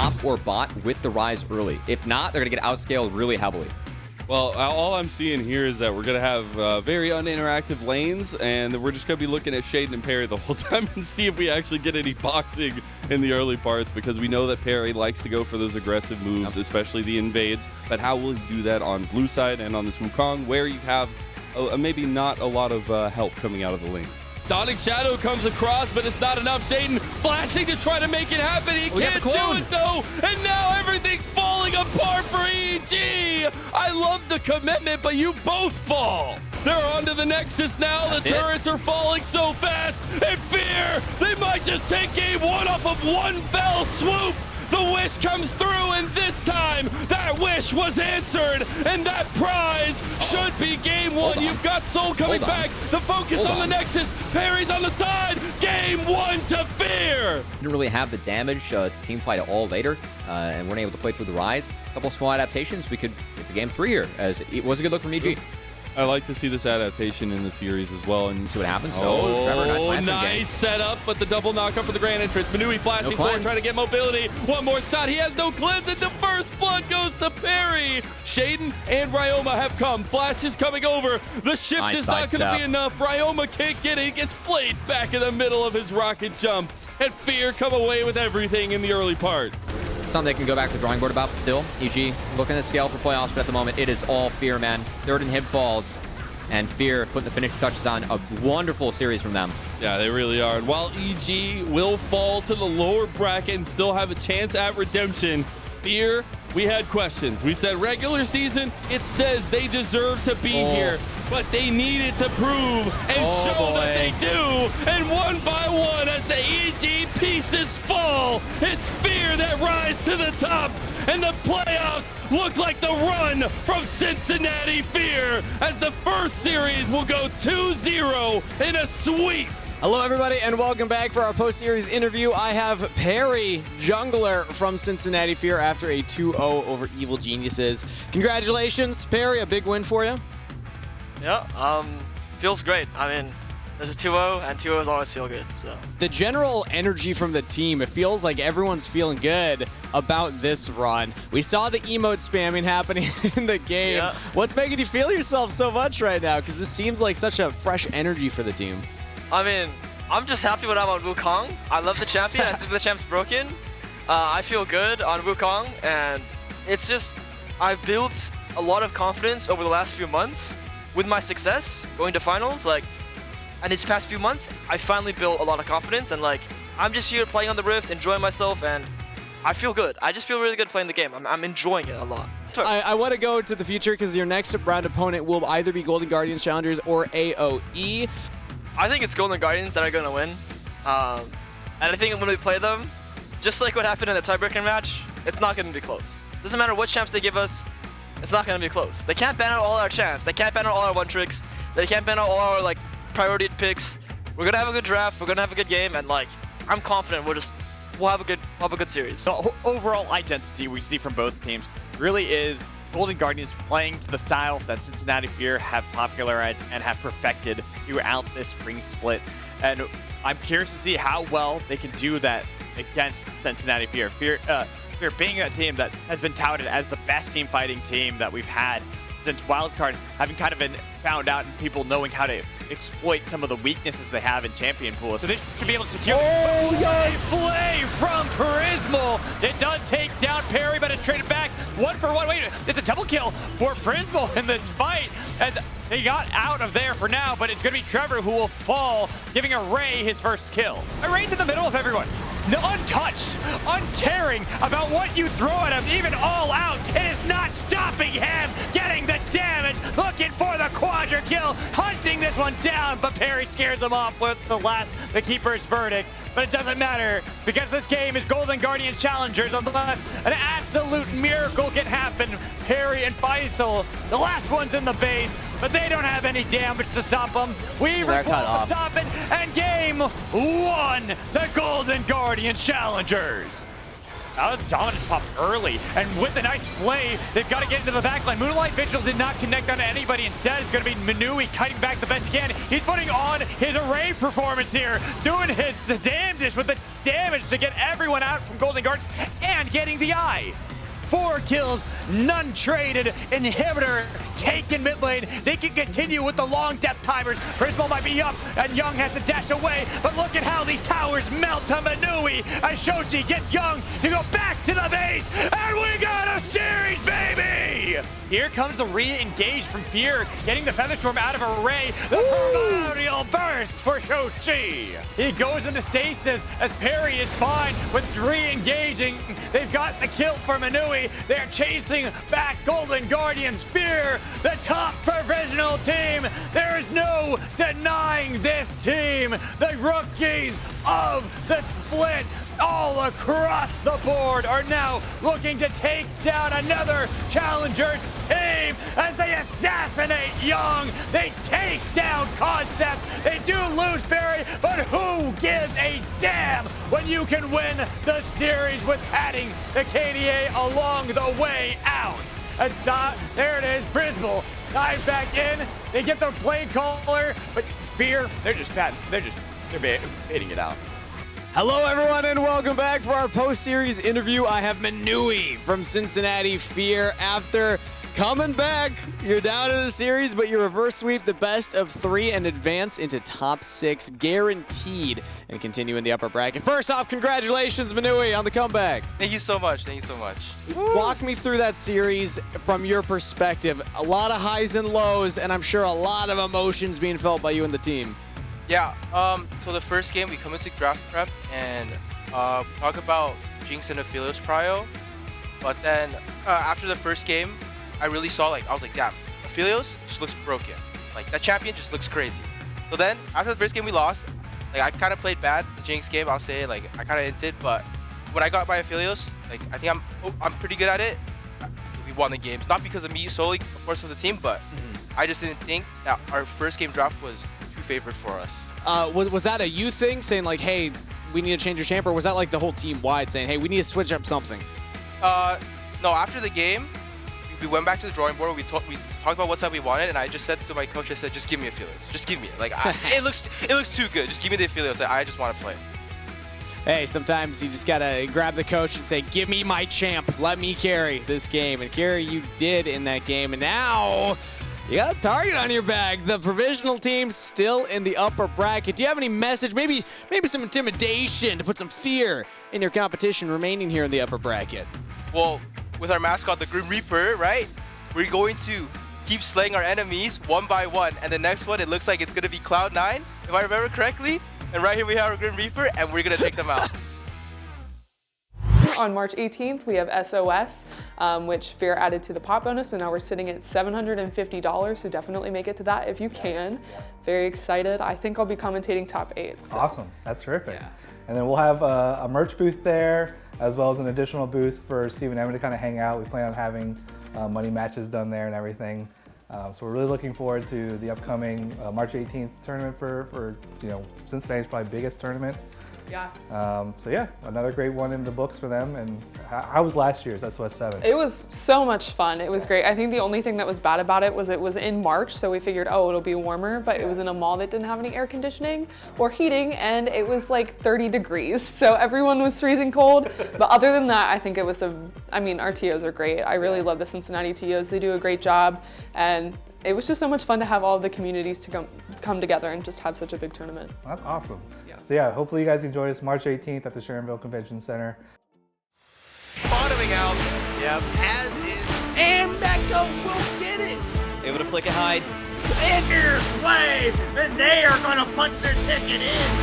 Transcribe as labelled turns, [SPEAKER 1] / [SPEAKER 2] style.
[SPEAKER 1] top or bot with the Rise early. If not, they're going to get outscaled really heavily.
[SPEAKER 2] Well, all I'm seeing here is that we're going to have very uninteractive lanes, and we're just going to be looking at Shaden and Perry the whole time and see if we actually get any boxing in the early parts, because we know that Perry likes to go for those aggressive moves, especially the invades. But how will he do that on blue side and on this Wukong, where you have maybe not a lot of help coming out of the lane? Dawning Shadow comes across, but it's not enough. Shaden flashing to try to make it happen. He can't do it, though. And now everything's falling apart for EG. I love the commitment, but you both fall. They're onto the Nexus now. The turrets are falling so fast. And Fear, they might just take game one off of one fell swoop. The wish comes through, and this time, that wish was answered, and that prize should be game one. You've got Soul coming back. The focus on the Nexus. Perry's on the side. Game one to Fear.
[SPEAKER 1] Didn't really have the damage to team fight at all later, and weren't able to play through the Rise. A couple small adaptations. We could get to game 3 here, as it was a good look from EG.
[SPEAKER 2] I like to see this adaptation in the series as well, and
[SPEAKER 1] see what happens.
[SPEAKER 2] Trevor, nice setup, but the double knockup for the grand entrance. Manui flashing forward, trying to get mobility. One more shot. He has no cleanse, and the first blood goes to Perry. Shaden and Ryoma have come. Flash is coming over. The shift is not going to be enough. Ryoma can't get it. He gets flayed back in the middle of his rocket jump. And Fear come away with everything in the early part.
[SPEAKER 1] Something they can go back to the drawing board about, but still, EG looking to scale for playoffs, but at the moment, it is all Fear, man. Third in hit falls, and Fear putting the finishing touches on. A wonderful series from them.
[SPEAKER 2] Yeah, they really are. And while EG will fall to the lower bracket and still have a chance at redemption, Fear, we had questions. We said regular season, it says they deserve to be here, but they needed to prove and show that they do. And one by one, as the EG pieces fall, it's Fear that rise to the top. And the playoffs look like the run from Cincinnati FEAR, as the first series will go 2-0 in a sweep.
[SPEAKER 3] Hello, everybody, and welcome back for our post-series interview. I have Perry, jungler from Cincinnati FEAR, after a 2-0 over Evil Geniuses. Congratulations, Perry, a big win for you.
[SPEAKER 4] Yeah, feels great. I mean, there's a 2-0, and 2-0s always feel good, so.
[SPEAKER 3] The general energy from the team, it feels like everyone's feeling good about this run. We saw the emote spamming happening in the game. Yeah. What's making you feel yourself so much right now? Because this seems like such a fresh energy for the team.
[SPEAKER 4] I mean, I'm just happy when I'm on Wukong. I love the champion. I think the champ's broken. I feel good on Wukong, and it's just, I've built a lot of confidence over the last few months with my success going to finals. And these past few months, I finally built a lot of confidence, and I'm just here playing on the Rift, enjoying myself, and I feel good. I just feel really good playing the game. I'm enjoying it a lot.
[SPEAKER 3] I want to go to the future, because your next round opponent will either be Golden Guardians Challengers or AOE.
[SPEAKER 4] I think it's Golden Guardians that are going to win. And I think when we play them, just like what happened in the tiebreaker match, it's not going to be close. Doesn't matter what champs they give us, it's not going to be close. They can't ban out all our champs. They can't ban out all our one tricks. They can't ban out all our priority picks. We're going to have a good draft. We're going to have a good game. And I'm confident we'll have a good series.
[SPEAKER 5] The overall identity we see from both teams really is Golden Guardians playing to the style that Cincinnati FEAR have popularized and have perfected throughout this spring split. And I'm curious to see how well they can do that against Cincinnati FEAR. FEAR being that team that has been touted as the best team fighting team that we've had since Wildcard, having kind of been found out and people knowing how to exploit some of the weaknesses they have in champion pools. So they should be able to secure play from Prismal. It does take down Perry, but it's traded back. 1-for-1. Wait, it's a double kill for Prismal in this fight. And they got out of there for now, but it's going to be Trevor who will fall, giving Array his first kill. Array's in the middle of everyone. Untouched, uncaring about what you throw at him, even all out. It is not stopping him getting the damage, looking for the quadra kill, hunting this one down, but Perry scares him off with the keeper's verdict. But it doesn't matter, because this game is Golden Guardians Challengers, unless an absolute miracle can happen. Perry and Faisal, the last one's in the base, but they don't have any damage to stop them. Weaver's wall stopping, and game one, the Golden Guardians Challengers. That was dominance pop early, and with a nice play, they've got to get into the backline. Moonlight Vigil did not connect on anybody. Instead, it's going to be Manui cutting back the best he can. He's putting on his array performance here, doing his damnedest with the damage to get everyone out from Golden Gardens and getting the eye. 4 kills, none traded. Inhibitor taken mid lane. They can continue with the long death timers. Prismal might be up, and Young has to dash away. But look at how these towers melt to Manui as Shoji gets Young to go back to the base. And we got a series, baby! Here comes the re-engage from Fear, getting the Featherstorm out of array. The primordial burst for Shoji. He goes into stasis as Perry is fine with re-engaging. They've got the kill for Manui. They're chasing back Golden Guardians. Fear, the top professional team. There is no denying this team. The rookies of the split all across the board are now looking to take down another challenger team as they assassinate Young. They take down Concept. They do lose Barry, but who gives a damn when you can win the series with adding the KDA along the way out? There it is, Brisbal dives back in. They get the blade caller, but Fear, they're just bad. They're hitting it out.
[SPEAKER 3] Hello, everyone, and welcome back for our post-series interview. I have Manui from Cincinnati FEAR. After coming back, you're down in the series, but you reverse sweep the best of 3 and advance into top 6, guaranteed, and continue in the upper bracket. First off, congratulations, Manui, on the comeback.
[SPEAKER 4] Thank you so much. Thank you so much.
[SPEAKER 3] Walk me through that series from your perspective. A lot of highs and lows, and I'm sure a lot of emotions being felt by you and the team.
[SPEAKER 4] Yeah, so the first game we come into draft prep and talk about Jinx and Aphelios prio, but then after the first game, I really saw I was like, damn, Aphelios just looks broken. Like that champion just looks crazy. So then after the first game we lost, I kind of played bad the Jinx game. I'll say I kind of hinted, but when I got my Aphelios, I think I'm pretty good at it. We won the games, not because of me solely, of course, of the team, but I just didn't think that our first game draft was too favored for us.
[SPEAKER 3] Was that a you thing, saying hey, we need to change your champ, or was that the whole team wide saying, hey, we need to switch up something?
[SPEAKER 4] No, after the game, we went back to the drawing board. We talked about what side we wanted, and I just said to my coach, I said, just give me Aphelios. Just give me it. It looks too good. Just give me the Aphelios. I just want to play.
[SPEAKER 3] Hey, sometimes you just gotta grab the coach and say, give me my champ. Let me carry this game. And carry you did in that game. And now you got a target on your back. The provisional team's still in the upper bracket. Do you have any message, maybe some intimidation to put some fear in your competition remaining here in the upper bracket?
[SPEAKER 4] Well, with our mascot, the Grim Reaper, right? We're going to keep slaying our enemies one by one. And the next one, it looks like it's going to be Cloud9, if I remember correctly. And right here we have our Grim Reaper, and we're going to take them out.
[SPEAKER 6] On March 18th, we have SOS, which FEAR added to the pot bonus, so now we're sitting at $750, so definitely make it to that if you can. Very excited. I think I'll be commentating top 8. So.
[SPEAKER 7] Awesome, that's terrific. Yeah. And then we'll have a merch booth there, as well as an additional booth for Steve and Emma to kind of hang out. We plan on having money matches done there and everything. So we're really looking forward to the upcoming March 18th tournament for Cincinnati's probably biggest tournament.
[SPEAKER 6] Yeah.
[SPEAKER 7] So yeah, another great one in the books for them. And how was last year's SOS 7?
[SPEAKER 6] It was so much fun. It was great. I think the only thing that was bad about it was in March, so we figured, oh, it'll be warmer, but it was in a mall that didn't have any air conditioning or heating, and it was 30 degrees, so everyone was freezing cold. But other than that, I think it was our TOs are great. I really love the Cincinnati TOs. They do a great job, and it was just so much fun to have all of the communities to come together and just have such a big tournament.
[SPEAKER 7] That's awesome. Yeah. So yeah, hopefully you guys enjoy us March 18th at the Sharonville Convention Center.
[SPEAKER 5] Bottoming out. Yep.
[SPEAKER 8] As is. And Mecca will get it.
[SPEAKER 5] Able to flick and hide.
[SPEAKER 8] And here's Wave, and they are going to punch their ticket in.